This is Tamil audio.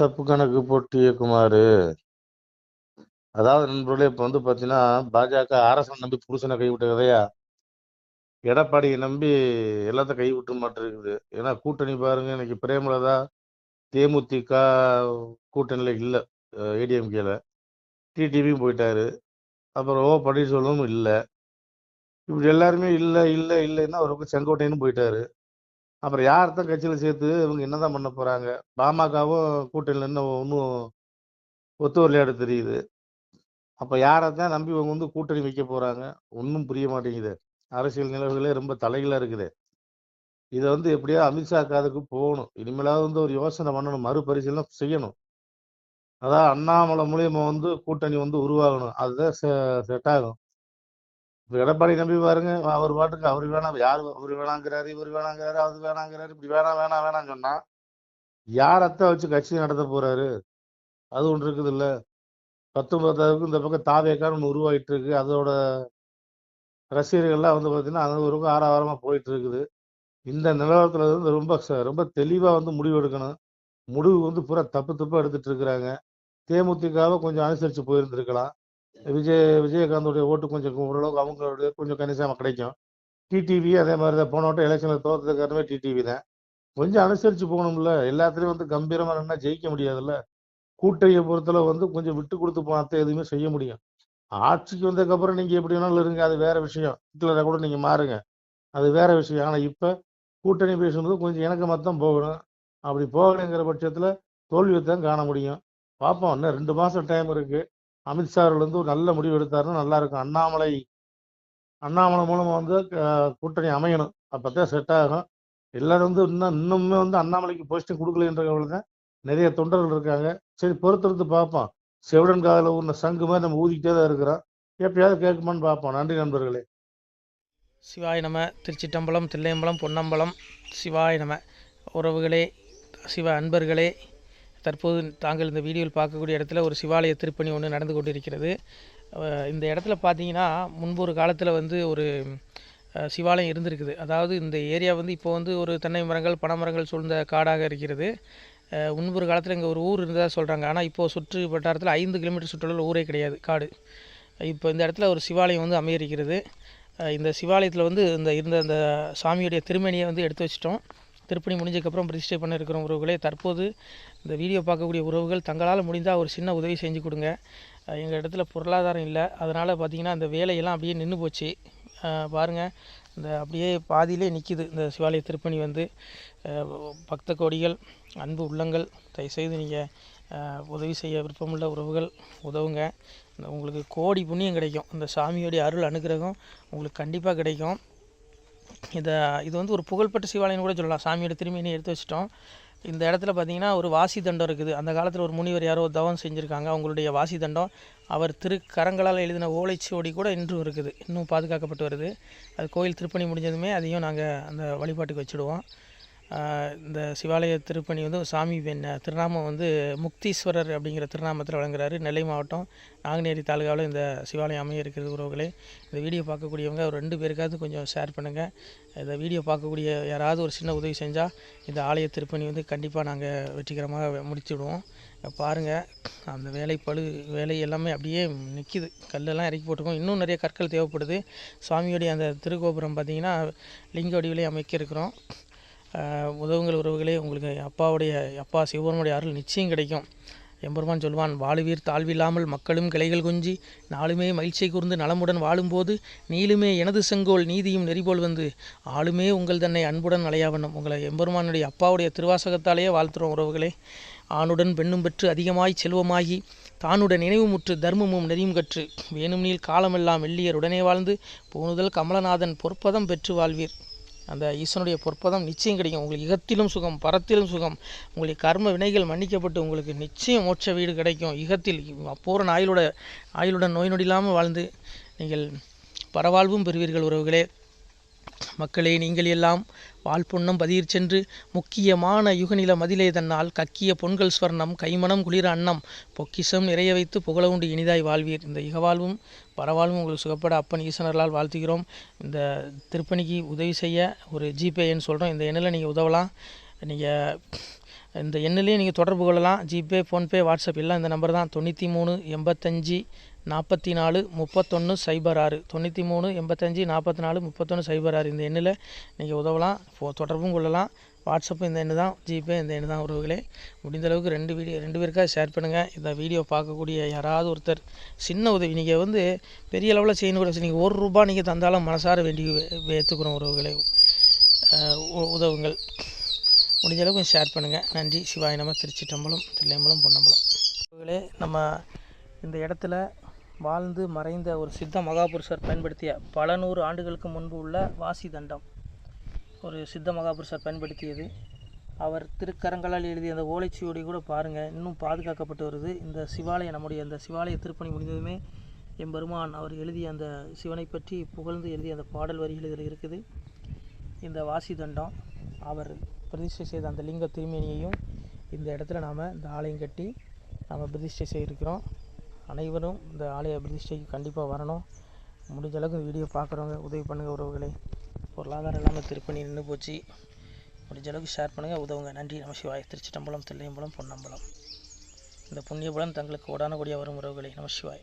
தப்பு கணக்கு போட்டிய குமாரு. அதாவது நண்பர்களே, இப்ப வந்து பாத்தீங்கன்னா, பாஜக அரசன் நம்பி புருஷனை கைவிட்ட கதையா, எடப்பாடியை நம்பி எல்லாத்தையும் கைவிட்டு மாட்டிருக்குது. ஏன்னா கூட்டணி பாருங்க, இன்னைக்கு பிரேமலதா தேமுதிக கூட்டணியில இல்ல, ஏடிஎம்கேல. டிடிவியும் போயிட்டாரு. அப்புறம் பன்னீர்செல்வமும் இல்ல. இப்படி எல்லாருமே இல்ல இல்ல இல்லைன்னா ஒரு பக்கம் செங்கோட்டையனும் போயிட்டாரு. அப்புறம் யார்தான் கட்சியில சேர்த்து இவங்க என்னதான் பண்ண போறாங்க? பாமகவும் கூட்டணியில இன்னும் ஒன்றும் ஒத்து வரலையாடு தெரியுது. அப்ப யாரைத்தான் நம்பி இவங்க வந்து கூட்டணி வைக்க போறாங்க? ஒன்றும் புரிய மாட்டேங்குது. அரசியல் நிலவுகளே ரொம்ப தலைகீழா இருக்குது. இதை வந்து எப்படியா அமித்ஷா காதுக்கு போகணும். இனிமேலாவது வந்து ஒரு யோசனை பண்ணணும், மறுபரிசீலனை செய்யணும். அதான் அண்ணாமலை மூலியமா வந்து கூட்டணி வந்து உருவாகணும். அதுதான் செட் ஆகும். இப்ப எடப்பாடி நம்பி பாருங்க, அவர் பாட்டுக்கு அவரு வேணாம், யாரு அவரு வேணாங்கிறாரு, இவர் வேணாங்கிறாரு, அது வேணாங்கிறாரு, இப்படி வேணாம் வேணாம் வேணாம்னு சொன்னா யாரத்தான் வச்சு கட்சி நடத்த போறாரு? அது ஒன்று இருக்குது இல்ல. 19வது இந்த பக்கம் தாவேக்கான்னு ஒன்று உருவாயிட்டு இருக்கு. அதோட ரசிகர்கள்லாம் வந்து பாத்தீங்கன்னா, அது ஒரு பக்கம் ஆரவாரமா போயிட்டு இருக்குது. இந்த நிலவரத்துல வந்து ரொம்ப ரொம்ப தெளிவா வந்து முடிவு எடுக்கணும். முடிவு வந்து பூரா தப்பு தப்பா எடுத்துட்டு இருக்கிறாங்க. தேமுதிகவை கொஞ்சம் அனுசரிச்சு போயிருந்திருக்கலாம். விஜயகாந்தோடைய ஓட்டு கொஞ்சம் ஓரளவுக்கு அவங்களுடைய கொஞ்சம் கணிசமா கிடைக்கும். டிடிவி அதே மாதிரி தான், போன வட்டம் எலெக்ஷன்ல தோத்ததுக்கு காரணமே டிடிவி தான். கொஞ்சம் அனுசரிச்சு போகணும்ல. எல்லாத்துலயும் வந்து கம்பீரமா நின்னா ஜெயிக்க முடியாதுல்ல. கூட்டணியை பொறுத்தளவு வந்து கொஞ்சம் விட்டு கொடுத்து பார்த்தா எதுவுமே செய்ய முடியும். ஆட்சிக்கு வந்ததுக்கு அப்புறம் நீங்க எப்படி வேணாலும் இருங்க, அது வேற விஷயம். ஹிட்லரை கூட நீங்க மாறுங்க, அது வேற விஷயம். ஆனா இப்ப கூட்டணி பேசும்போது கொஞ்சம் எனக்கு மொத்தம் போகணும். அப்படி போகலைங்கிற பட்சத்துல தோல்வியை தான் காண முடியும். பார்ப்போம், இன்னும் 2 மாசம் டைம் இருக்கு. அமித்ஷா அவர்கள் வந்து ஒரு நல்ல முடிவு எடுத்தாருன்னா நல்லா இருக்கும். அண்ணாமலை மூலமா வந்து கூட்டணி அமையணும். அப்பதான் செட் ஆகும். எல்லாரும் வந்து இன்னுமே வந்து அண்ணாமலைக்கு போஸ்டிங் கொடுக்கலன்றவங்க தான் நிறைய தொண்டர்கள் இருக்காங்க. சரி, பொறுத்திருந்து பார்ப்போம். செவிடன் காதல ஊர்ன சங்கு மாதிரி நம்ம ஊதிக்கிட்டே தான் இருக்கிறோம். எப்பயாவது கேட்குமான்னு பார்ப்போம். நன்றி நண்பர்களே. சிவாய நம. திருச்சிட்டம்பலம், தில்லையம்பலம், பொன்னம்பலம். சிவாய நம. உறவுகளே, சிவ அன்பர்களே, தற்போது தாங்கள் இந்த வீடியோவில் பார்க்கக்கூடிய இடத்துல ஒரு சிவாலய திருப்பணி ஒன்று நடந்து கொண்டிருக்கிறது. இந்த இடத்துல பார்த்தீங்கன்னா, முன்பு ஒரு காலத்தில் வந்து ஒரு சிவாலயம் இருந்திருக்குது. அதாவது இந்த ஏரியா வந்து இப்போ வந்து ஒரு தென்னை மரங்கள், பனைமரங்கள் சூழ்ந்த காடாக இருக்கிறது. முன்பு ஒரு காலத்தில் இங்கே ஒரு ஊர் இருந்ததாக சொல்கிறாங்க. ஆனால் இப்போது சுற்று வட்டாரத்தில் 5 கிலோமீட்டர் சுற்றுலாவில் ஊரே கிடையாது, காடு. இப்போ இந்த இடத்துல ஒரு சிவாலயம் வந்து அமையிருக்கிறது. இந்த சிவாலயத்தில் வந்து இருந்த அந்த சாமியுடைய திருமேனியை வந்து எடுத்து வச்சிட்டோம். திருப்பணி முடிஞ்சதுக்கப்புறம் பிரதிஷ்டை பண்ண இருக்கிற உறவுகளே, தற்போது இந்த வீடியோ பார்க்கக்கூடிய உறவுகள் தங்களால் முடிந்தால் ஒரு சின்ன உதவி செஞ்சு கொடுங்க. எங்கள் இடத்துல பொருளாதாரம் இல்லை. அதனால் பார்த்திங்கன்னா அந்த வேலையெல்லாம் அப்படியே நின்று போச்சு. பாருங்கள், இந்த அப்படியே பாதியிலே நிற்கிது இந்த சிவாலய திருப்பணி வந்து. பக்த கோடிகள், அன்பு உள்ளங்கள், தயவுசெய்து நீங்கள் உதவி செய்ய விருப்பமுள்ள உறவுகள் உதவுங்க. உங்களுக்கு கோடி புண்ணியம் கிடைக்கும். இந்த சாமியோடைய அருள் அனுகிரகம் உங்களுக்கு கண்டிப்பாக கிடைக்கும். இது வந்து ஒரு புகழ்பெற்ற சிவாலயம்னு கூட சொல்லலாம். சாமியோட திருமேனியை எடுத்து வச்சிட்டோம். இந்த இடத்துல பார்த்திங்கன்னா ஒரு வாசி தண்டம் இருக்குது. அந்த காலத்தில் ஒரு முனிவர் யாரோ தவம் செஞ்சுருக்காங்க. அவங்களுடைய வாசி தண்டம் அவர் திருக்கரங்களால் எழுதின ஓலைச்சுவடி கூட இன்றும் இருக்குது, இன்னும் பாதுகாக்கப்பட்டு வருது. அது கோயில் திருப்பணி முடிஞ்சதுமே அதையும் நாங்கள் அந்த வழிபாட்டுக்கு வச்சுடுவோம். இந்த சிவாலய திருப்பணி வந்து சாமி திருநாமம் வந்து முக்தீஸ்வரர் அப்படிங்கிற திருநாமத்தில் வழங்குறாரு. நெல்லை மாவட்டம் நாங்குநேரி தாலுகாவில் இந்த சிவாலயம் அமைய இருக்கிறது. உறவுகளே, இந்த வீடியோ பார்க்கக்கூடியவங்க ஒரு 2 பேருக்காவது கொஞ்சம் ஷேர் பண்ணுங்கள். இந்த வீடியோ பார்க்கக்கூடிய யாராவது ஒரு சின்ன உதவி செஞ்சால் இந்த ஆலய திருப்பணி வந்து கண்டிப்பாக நாங்கள் வெற்றிகரமாக முடிச்சுடுவோம். பாருங்கள், அந்த வேலை எல்லாமே அப்படியே நிற்கிது. கல்லெல்லாம் இறக்கி போட்டிருக்கோம். இன்னும் நிறைய கற்கள் தேவைப்படுது. சுவாமியோடைய அந்த திருக்கோபுரம் பார்த்திங்கன்னா லிங்க வடிவிலே அமைக்க இருக்கிறோம். உதவுங்கள் உறவுகளே. உங்களுக்கு அப்பா சிவபெருமானுடைய அருள் நிச்சயம் கிடைக்கும். எம்பெருமான் சொல்வான், வாழுவீர் தாழ்வில்லாமல் மக்களும் கிளைகள் கொஞ்சி நாளுமே மகிழ்ச்சியை கூர்ந்து நலமுடன் வாழும்போது நீளுமே எனது செங்கோல் நீதியும் நெறிபோல் வந்து ஆளுமே உங்கள் தன்னை அன்புடன் அலையாவண்ணம். உங்களை எம்பெருமானுடைய அப்பாவுடைய திருவாசகத்தாலேயே வாழ்த்துறோம் உறவுகளே. ஆணுடன் பெண்ணும் பெற்று அதிகமாய் செல்வமாகி தானுடன் நினைவுமுற்று தர்மமும் நெறியும் கற்று வேணும் நீள் காலமெல்லாம் வெள்ளியர் உடனே வாழ்ந்து போனுதல் கமலநாதன் பொற்பதம் பெற்று வாழ்வீர். அந்த ஈசனுடைய பொற்பதம் நிச்சயம் கிடைக்கும். உங்களுக்கு இகத்திலும் சுகம், பரத்திலும் சுகம். உங்களுக்கு கர்ம வினைகள் மன்னிக்கப்பட்டு உங்களுக்கு நிச்சயம் மோட்ச வீடு கிடைக்கும். இகத்தில் பூரண ஆயுளுடன் நோய் நொடி இல்லாமல் வாழ்ந்து நீங்கள் பரவாழ்வும் பெறுவீர்கள் உறவுகளே. மக்களே, நீங்கள் எல்லாம் வாழ்பொன்னம் பதியிற் சென்று முக்கியமான யுகநில மதிலே தன்னால் கக்கிய பொன்கள் ஸ்வர்ணம் கைமணம் குளிர அன்னம் பொக்கிஷம் நிறைய வைத்து புகழ உண்டு இனிதாய் வாழ்வீர். இந்த இகவாழ்வும் பரவாழ்வும் உங்களுக்கு சுகப்பட அப்பன் ஈசனர்களால் வாழ்த்துகிறோம். இந்த திருப்பணிக்கு உதவி செய்ய ஒரு ஜிபே எண் சொல்கிறோம். இந்த எண்ணில் நீங்கள் உதவலாம். நீங்கள் இந்த எண்ணிலையும் நீங்கள் தொடர்பு கொள்ளலாம். ஜிபே, ஃபோன்பே, வாட்ஸ்அப் எல்லாம் இந்த நம்பர் தான். 93 85 44 31 06 93 85 44 31 06 இந்த எண்ணில் நீங்கள் உதவலாம், தொடர்பும் கொள்ளலாம். வாட்ஸ்அப்பும் இந்த எண்ணு தான், ஜிபே இந்த எண்ணு தான். உறவுகளே, முடிந்த அளவுக்கு 2 பேருக்காக ஷேர் பண்ணுங்கள். இந்த வீடியோ பார்க்கக்கூடிய யாராவது ஒருத்தர் சின்ன உதவி, நீங்கள் பெரிய அளவில் செய்யணும் கூட, நீங்கள் ₹1 நீங்கள் தந்தாலும் மனசார வேண்டி ஏற்றுக்கிறோம். உறவுகளே, உதவுங்கள். முடிஞ்ச அளவுக்கு ஷேர் பண்ணுங்கள். நன்றி. சிவாய நம. திருச்சிட்டம்பலம், தில்லையம்பலம், பொன்னம்பலம். உறவுகளே, நம்ம இந்த இடத்துல வாழ்ந்து மறைந்த ஒரு சித்த மகாபுருஷர் பயன்படுத்திய பல 100 ஆண்டுகளுக்கு முன்பு உள்ள வாசி தண்டம் ஒரு சித்த மகாபுருஷர் பயன்படுத்தியது. அவர் திருக்கரங்களால் எழுதிய அந்த ஓலைச்சுவடி கூட பாருங்கள், இன்னும் பாதுகாக்கப்பட்டு வருது. இந்த சிவாலயம், நம்முடைய அந்த சிவாலய திருப்பணி முடிந்ததுமே எம்பெருமான் அவர் எழுதிய அந்த சிவனை பற்றி புகழ்ந்து எழுதிய அந்த பாடல் வரிகள் இதில் இருக்குது. இந்த வாசி தண்டம் அவர் பிரதிஷ்டை செய்த அந்த லிங்க திருமேனியையும் இந்த இடத்துல நாம் இந்த ஆலயம் கட்டி நாம் பிரதிஷ்டை செய்திருக்கிறோம். அனைவரும் இந்த ஆலய பிரதிஷ்டைக்கு கண்டிப்பாக வரணும். முடிஞ்ச அளவுக்கு வீடியோ பார்க்குறவங்க உதவி பண்ணுங்கள். உறவுகளே, பொருளாதாரம் இல்லாமல் திருப்பணி நின்று போச்சு. முடிஞ்ச அளவுக்கு ஷேர் பண்ணுங்கள், உதவுங்க. நன்றி. நம சிவாய. திருச்சிட்டம்பலம், தில்லையம்பலம், பொன்னம்பலம். இந்த புண்ணிய பலன் தங்களுக்கு கோடான கோடியாக வரும். உறவுகளே, நம சிவாய.